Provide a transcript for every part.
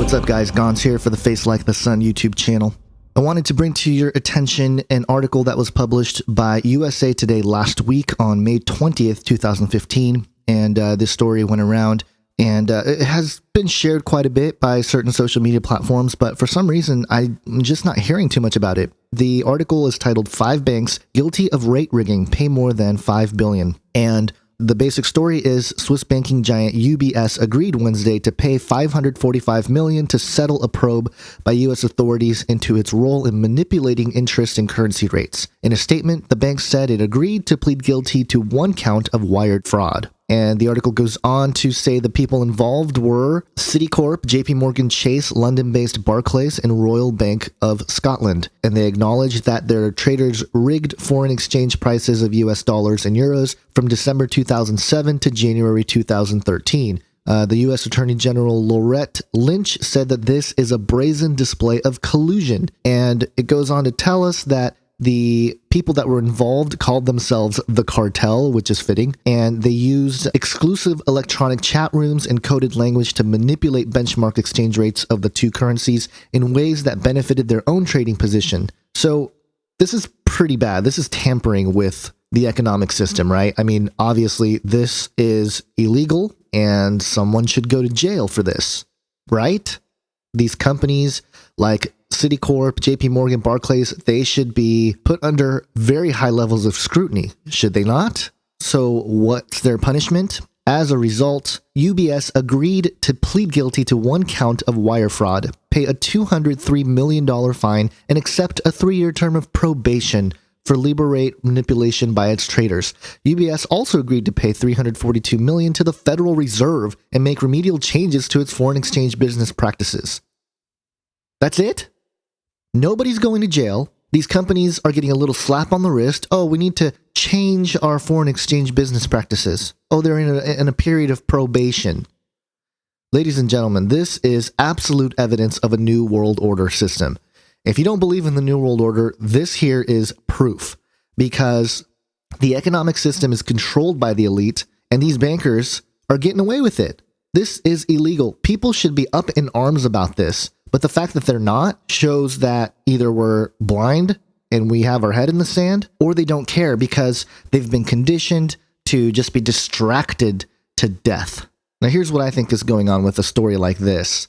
What's up, guys? Gons here for the Face Like the Sun YouTube channel. I wanted to bring to your attention an article that was published by USA Today last week on May 20th, 2015, and this story went around, and it has been shared quite a bit by certain social media platforms, but for some reason, I'm just not hearing too much about it. The article is titled, 5 Banks Guilty of Rate Rigging Pay More Than $5 Billion, and the basic story is Swiss banking giant UBS agreed Wednesday to pay $545 million to settle a probe by U.S. authorities into its role in manipulating interest and currency rates. In a statement, the bank said it agreed to plead guilty to one count of wired fraud. And the article goes on to say the people involved were Citicorp, JP Morgan Chase, London-based Barclays, and Royal Bank of Scotland. And they acknowledged that their traders rigged foreign exchange prices of US dollars and euros from December 2007 to January 2013. The U.S. Attorney General Loretta Lynch said that this is a brazen display of collusion. And it goes on to tell us that the people that were involved called themselves the cartel, which is fitting, and they used exclusive electronic chat rooms and coded language to manipulate benchmark exchange rates of the two currencies in ways that benefited their own trading position. So this is pretty bad. This is tampering with the economic system, right? I mean, obviously, this is illegal, and someone should go to jail for this, right? These companies like Citicorp, JP Morgan, Barclays, they should be put under very high levels of scrutiny, should they not? So what's their punishment? As a result, UBS agreed to plead guilty to one count of wire fraud, pay a $203 million fine, and accept a 3-year term of probation for Libra rate manipulation by its traders. UBS also agreed to pay $342 million to the Federal Reserve and make remedial changes to its foreign exchange business practices. That's it? Nobody's going to jail. These companies are getting a little slap on the wrist. Oh, we need to change our foreign exchange business practices. Oh, they're in a period of probation. Ladies and gentlemen, this is absolute evidence of a new world order system. If you don't believe in the new world order, this here is proof, because the economic system is controlled by the elite, and these bankers are getting away with it. This is illegal. People should be up in arms about this. But the fact that they're not shows that either we're blind and we have our head in the sand, or they don't care because they've been conditioned to just be distracted to death. Now, here's what I think is going on with a story like this.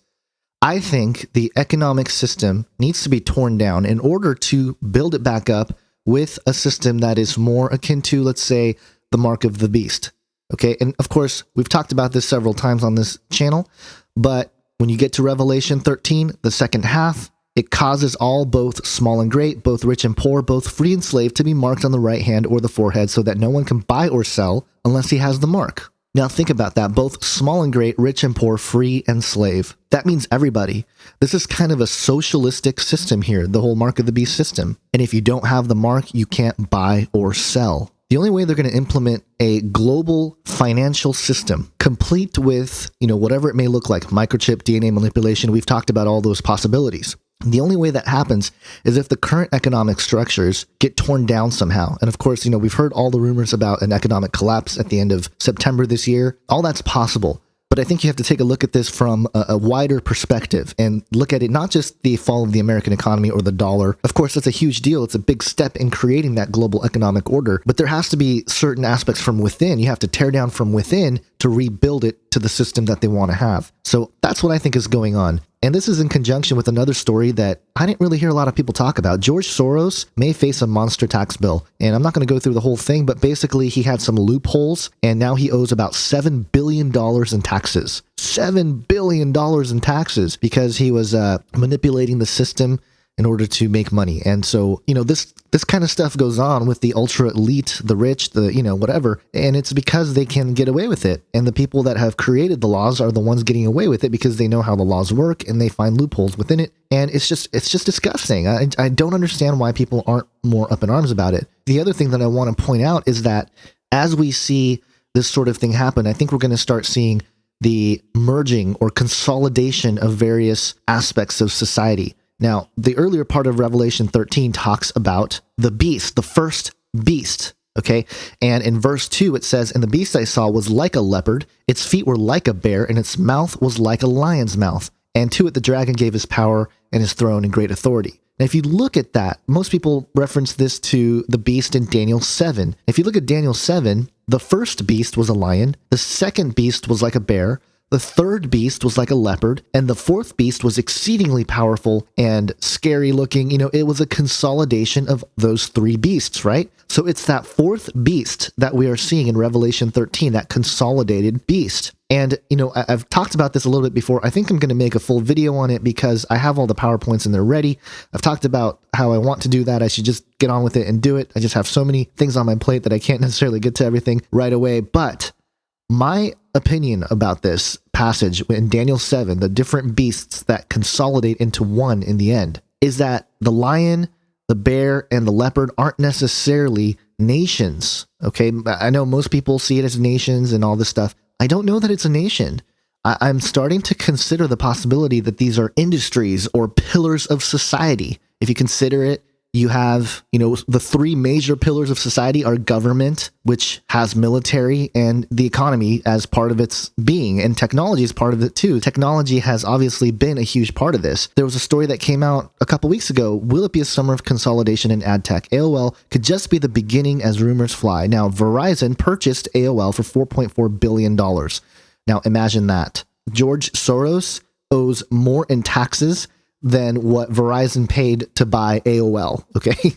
I think the economic system needs to be torn down in order to build it back up with a system that is more akin to, let's say, the mark of the beast. Okay, and of course, we've talked about this several times on this channel, but when you get to Revelation 13, the second half, it causes all, both small and great, both rich and poor, both free and slave, to be marked on the right hand or the forehead so that no one can buy or sell unless he has the mark. Now think about that, both small and great, rich and poor, free and slave. That means everybody. This is kind of a socialistic system here, the whole mark of the beast system. And if you don't have the mark, you can't buy or sell. The only way they're going to implement a global financial system, complete with, whatever it may look like, microchip, DNA manipulation, we've talked about all those possibilities. The only way that happens is if the current economic structures get torn down somehow. And of course, we've heard all the rumors about an economic collapse at the end of September this year. All that's possible. But I think you have to take a look at this from a wider perspective and look at it, not just the fall of the American economy or the dollar. Of course, that's a huge deal. It's a big step in creating that global economic order. But there has to be certain aspects from within. You have to tear down from within to rebuild it to the system that they want to have. So that's what I think is going on. And this is in conjunction with another story that I didn't really hear a lot of people talk about. George Soros may face a monster tax bill. And I'm not going to go through the whole thing, but basically he had some loopholes, and now he owes about $7 billion in taxes. $7 billion in taxes because he was manipulating the system in order to make money. And so, this kind of stuff goes on with the ultra elite, the rich, the, whatever. And it's because they can get away with it. And the people that have created the laws are the ones getting away with it because they know how the laws work and they find loopholes within it. And it's just disgusting. I don't understand why people aren't more up in arms about it. The other thing that I want to point out is that as we see this sort of thing happen, I think we're going to start seeing the merging or consolidation of various aspects of society. Now, the earlier part of Revelation 13 talks about the beast, the first beast, okay? And in verse 2, it says, "And the beast I saw was like a leopard, its feet were like a bear, and its mouth was like a lion's mouth. and to it the dragon gave his power and his throne and great authority. Now, if you look at that, most people reference this to the beast in Daniel 7. If you look at Daniel 7, the first beast was a lion, the second beast was like a bear, the third beast was like a leopard, and the fourth beast was exceedingly powerful and scary looking. It was a consolidation of those three beasts, right? So it's that fourth beast that we are seeing in Revelation 13, that consolidated beast. And, I've talked about this a little bit before. I think I'm going to make a full video on it because I have all the PowerPoints and they're ready. I've talked about how I want to do that. I should just get on with it and do it. I just have so many things on my plate that I can't necessarily get to everything right away. But my opinion about this passage in Daniel 7, the different beasts that consolidate into one in the end, is that the lion, the bear, and the leopard aren't necessarily nations. Okay, I know most people see it as nations and all this stuff. I don't know that it's a nation. I'm starting to consider the possibility that these are industries or pillars of society. If you consider it, you have, the three major pillars of society are government, which has military, and the economy as part of its being, and technology is part of it too. Technology has obviously been a huge part of this. There was a story that came out a couple weeks ago. Will it be a summer of consolidation in ad tech? AOL could just be the beginning as rumors fly. Now, Verizon purchased AOL for $4.4 billion. Now, imagine that. George Soros owes more in taxes than what Verizon paid to buy AOL, okay?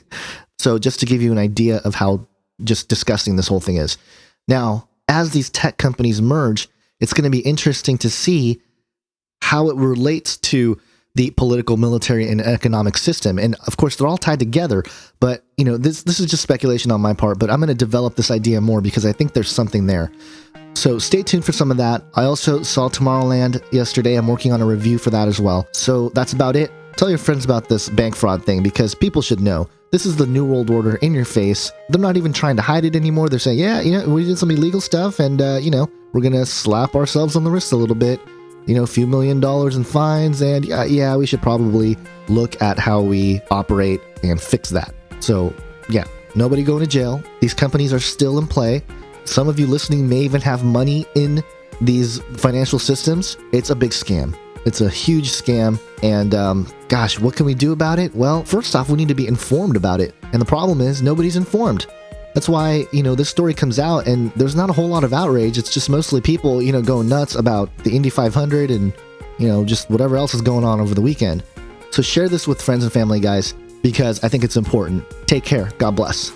So just to give you an idea of how just disgusting this whole thing is. Now, as these tech companies merge, it's going to be interesting to see how it relates to the political, military, and economic system. And of course, they're all tied together, but this is just speculation on my part, but I'm going to develop this idea more because I think there's something there. So stay tuned for some of that. I also saw Tomorrowland yesterday. I'm working on a review for that as well. So that's about it. Tell your friends about this bank fraud thing because people should know. This is the New World Order in your face. They're not even trying to hide it anymore. They're saying, yeah, we did some illegal stuff and, we're going to slap ourselves on the wrist a little bit. A few $1 million in fines. And yeah, we should probably look at how we operate and fix that. So yeah, nobody going to jail. These companies are still in play. Some of you listening may even have money in these financial systems. It's a big scam. It's a huge scam. And gosh, what can we do about it? Well, first off, we need to be informed about it. And the problem is nobody's informed. That's why, this story comes out and there's not a whole lot of outrage. It's just mostly people, going nuts about the Indy 500 and, just whatever else is going on over the weekend. So share this with friends and family, guys, because I think it's important. Take care. God bless.